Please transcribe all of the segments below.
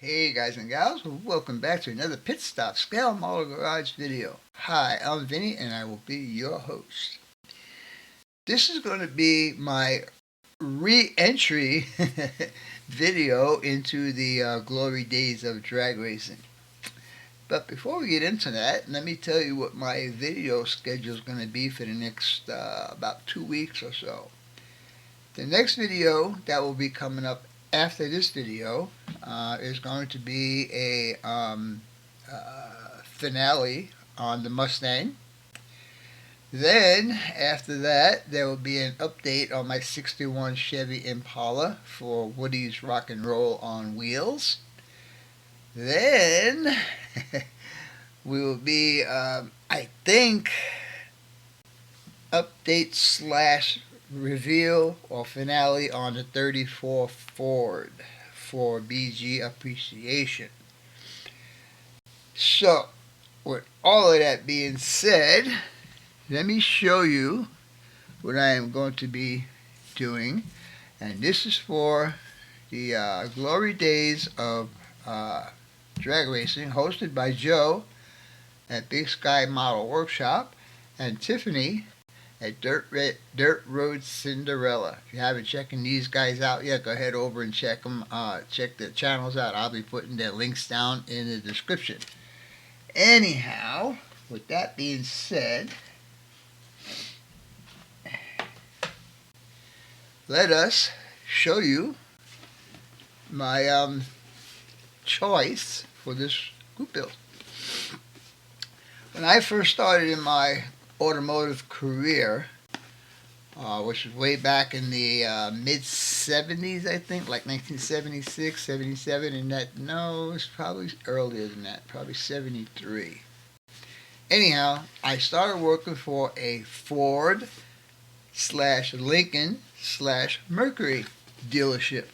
Hey guys and gals, welcome back to another Pit Stop Scale Model Garage video. Hi, I'm Vinny and I will be your host. This is going to be my re-entry video into the glory days of drag racing. But before we get into that, let me tell you what my video schedule is going to be for the next about 2 weeks or so. The next video that will be coming up after this video is going to be a finale on the Mustang. Then, after that, there will be an update on my 61 Chevy Impala for Woody's Rock and Roll on Wheels. Then, we will be, I think, update slash reveal or finale on the 34 Ford for BG appreciation. So, with all of that being said, let me show you what I am going to be doing. And this is for the glory days of drag racing, hosted by Joe at Big Sky Model Workshop and Tiffany at Dirt Road Cinderella. If you haven't checked these guys out yet, go ahead over and check them. Check the channels out. I'll be putting their links down in the description. Anyhow, with that being said, let us show you my choice for this group build. When I first started in my automotive career, which was way back in the mid-70s, I think, like 1976, 77, and that, no, it's probably earlier than that, probably 73. Anyhow, I started working for a Ford / Lincoln / Mercury dealership.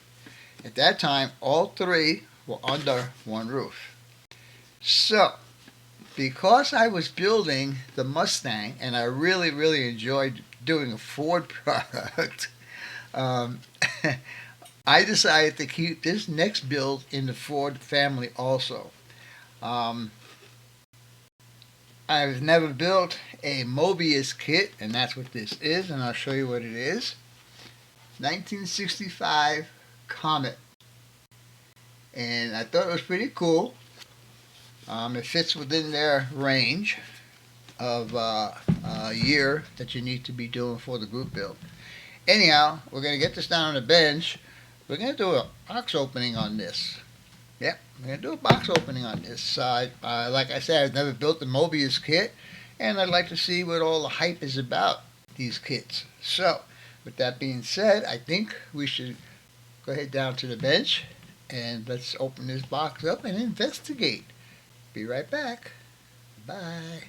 At that time, all three were under one roof. So, because I was building the Mustang and I really enjoyed doing a Ford product, I decided to keep this next build in the Ford family also. I've never built a Mobius kit, and that's what this is, and I'll show you what it is. 1965 Comet. And I thought it was pretty cool. It fits within their range of year that you need to be doing for the group build. Anyhow, we're going to get this down on the bench. We're going to do a box opening on this. Yep, we're going to do a box opening on this. Like I said, I've never built the Mobius kit, and I'd like to see what all the hype is about these kits. So, with that being said, I think we should go ahead down to the bench, and let's open this box up and investigate. Be right back. Bye.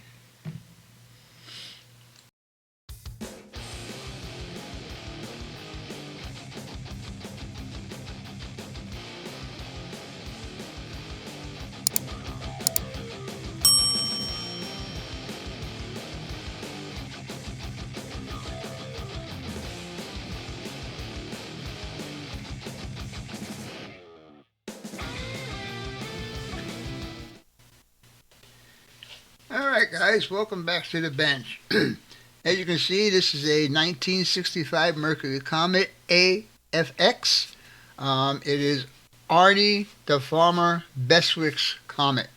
Alright guys, welcome back to the bench. As you can see, this is a 1965 Mercury Comet AFX. It is Arnie the Farmer Bestwick's Comet.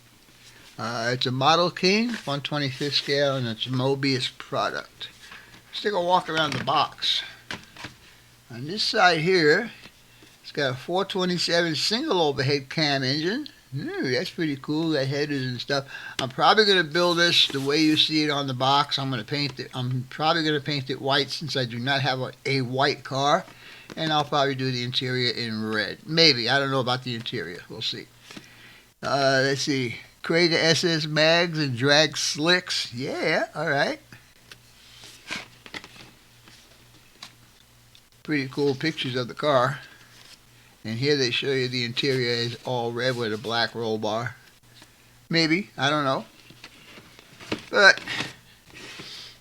It's a Model King, 1/25th scale, and it's a Mobius product. Let's take a walk around the box. On this side here, it's got a 427 single overhead cam engine. Ooh, that's pretty cool, that headers and stuff. I'm probably going to build this the way you see it on the box. I'm probably going to paint it white since I do not have a white car. And I'll probably do the interior in red. Maybe. I don't know about the interior. We'll see. Let's see. Krager SS mags and drag slicks. Yeah, alright. Pretty cool pictures of the car. And here they show you the interior is all red with a black roll bar. Maybe, I don't know. But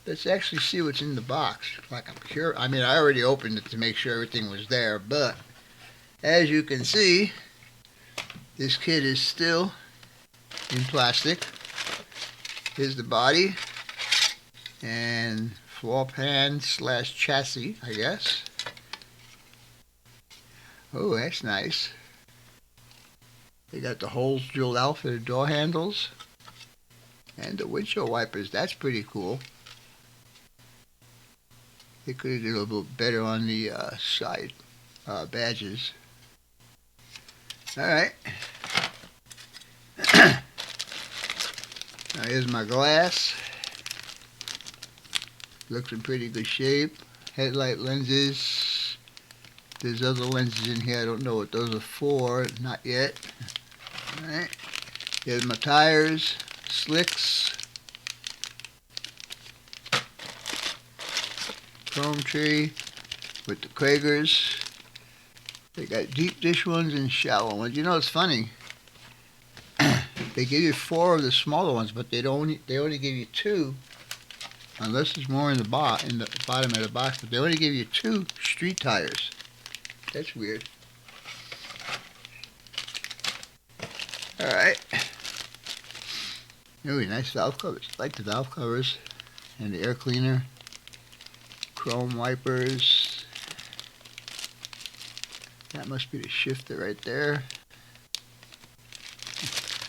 let's actually see what's in the box. Like I'm curious. I mean, I already opened it to make sure everything was there, but as you can see, This kit is still in plastic. Here's the body and floor pan slash chassis, I guess. Oh, that's nice. They got the holes drilled out for the door handles and the windshield wipers. That's pretty cool. They could have did a little bit better on the side badges. Alright. Now here's my glass. Looks in pretty good shape. Headlight lenses. There's other lenses in here. I don't know what those are for. Not yet. Alright. Here's my tires. Slicks. Chrome tree with the Kragers. They got deep dish ones and shallow ones. You know, it's funny. They give you 4 of the smaller ones, but they only give you 2, unless there's more in the bottom of the box. But they only give you 2 street tires. That's weird. All right. Really nice valve covers. I like the valve covers and the air cleaner. Chrome wipers. That must be the shifter right there.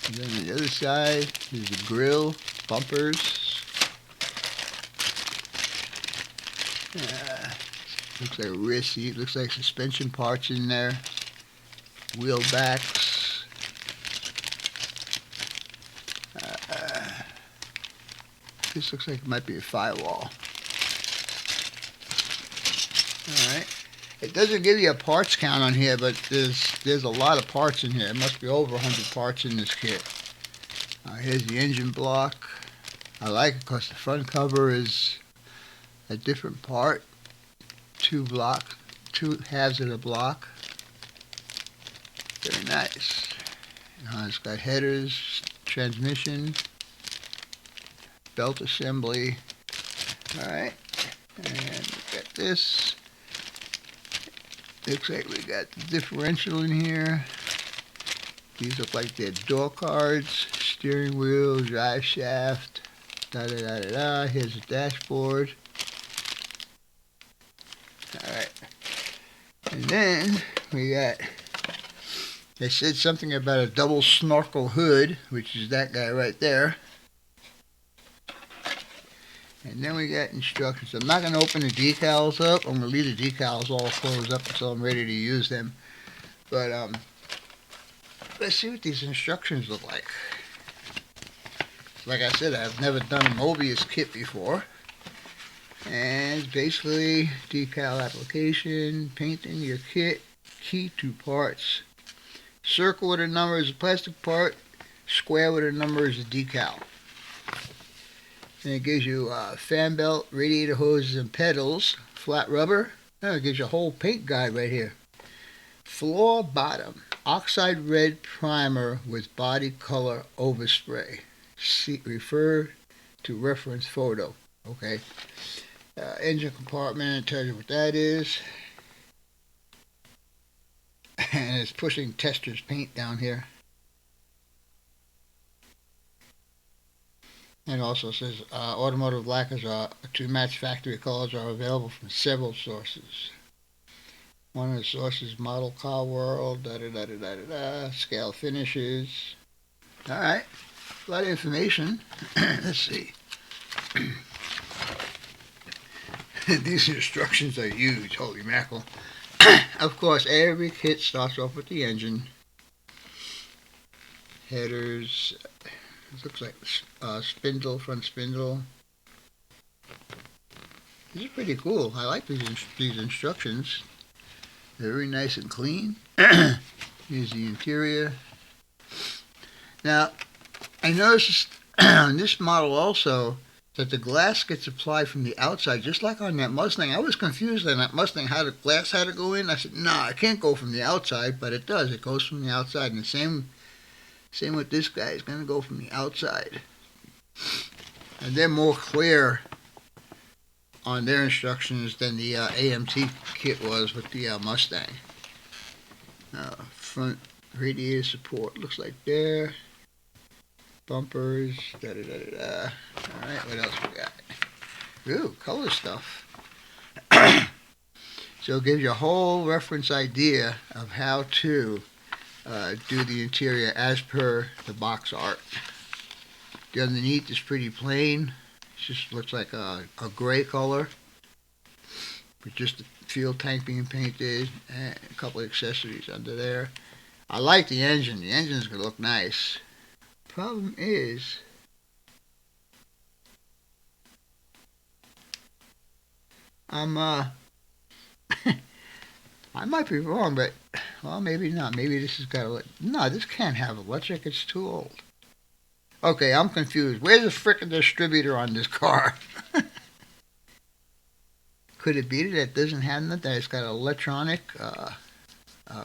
And then on the other side, there's the grill, bumpers. Looks like a rear seat. Looks like suspension parts in there. Wheel backs. This looks like it might be a firewall. Alright. It doesn't give you a parts count on here, but there's a lot of parts in here. It must be over 100 parts in this kit. Here's the engine block. I like it because the front cover is a different part. 2 halves of the block. Very nice. It's got headers, transmission, belt assembly. Alright. And we got this. Looks like we got the differential in here. These look like they're door cards, steering wheel, drive shaft, da-da-da-da-da. Here's the dashboard. Alright. And then we got, they said something about a double snorkel hood, which is that guy right there. And then we got instructions. I'm not going to open the decals up. I'm going to leave the decals all closed up until I'm ready to use them. But let's see what these instructions look like. Like I said, I've never done a Mobius kit before. And it's basically decal application, painting your kit, key to parts. Circle with a number is a plastic part, square with a number is a decal. And it gives you fan belt, radiator hoses and pedals, flat rubber. Oh, it gives you a whole paint guide right here. Floor bottom, oxide red primer with body color overspray. See, refer to reference photo. Okay. Engine compartment, tells you what that is. And it's pushing tester's paint down here. And also says automotive lacquers to match factory colors are available from several sources. One of the sources, Model Car World, scale finishes. Alright, a lot of information. Let's see. These instructions are huge, holy mackerel. Of course, every kit starts off with the engine. Headers. It looks like spindle, front spindle. These are pretty cool. I like these instructions. They're very nice and clean. Here's the interior. Now, I noticed on this model also that the glass gets applied from the outside, just like on that Mustang. I was confused on that Mustang how the glass had to go in. I said, no, it can't go from the outside, but it does. It goes from the outside, and the same with this guy. It's going to go from the outside. And they're more clear on their instructions than the AMT kit was with the Mustang. Front Radiator support looks like there. Bumpers. Da da da da da. All right, what else we got? Ooh, color stuff. So it gives you a whole reference idea of how to do the interior as per the box art. The underneath is pretty plain. It just looks like a gray color with just the fuel tank being painted and a couple of accessories under there. I like the engine. The engine's going to look nice. Problem is, I might be wrong, but, well, maybe not. Maybe this has got a... No, this can't have electric. It's too old. Okay, I'm confused. Where's the frickin' distributor on this car? Could it be that it doesn't have that? That it's got electronic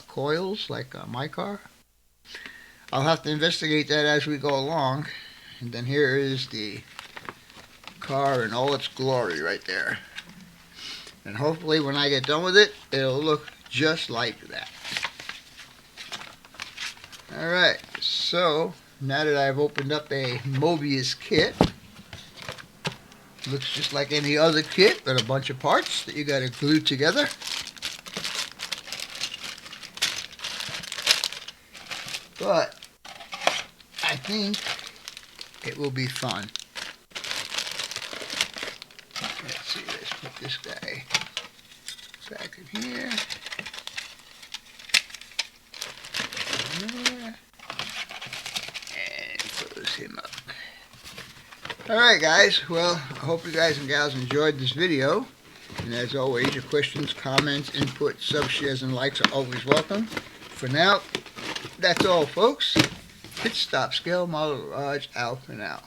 coils like my car? I'll have to investigate that as we go along. And then here is the car in all its glory right there. And hopefully when I get done with it, it'll look just like that. Alright, so now that I've opened up a Mobius kit, looks just like any other kit with a bunch of parts that you got to glue together. But I think it will be fun. Let's see, let's put this guy back in here. There. And close him up. Alright guys, well, I hope you guys and gals enjoyed this video. And as always, your questions, comments, input, sub shares, and likes are always welcome. For now, that's all folks. Pit Stop Scale Model Garage out for now.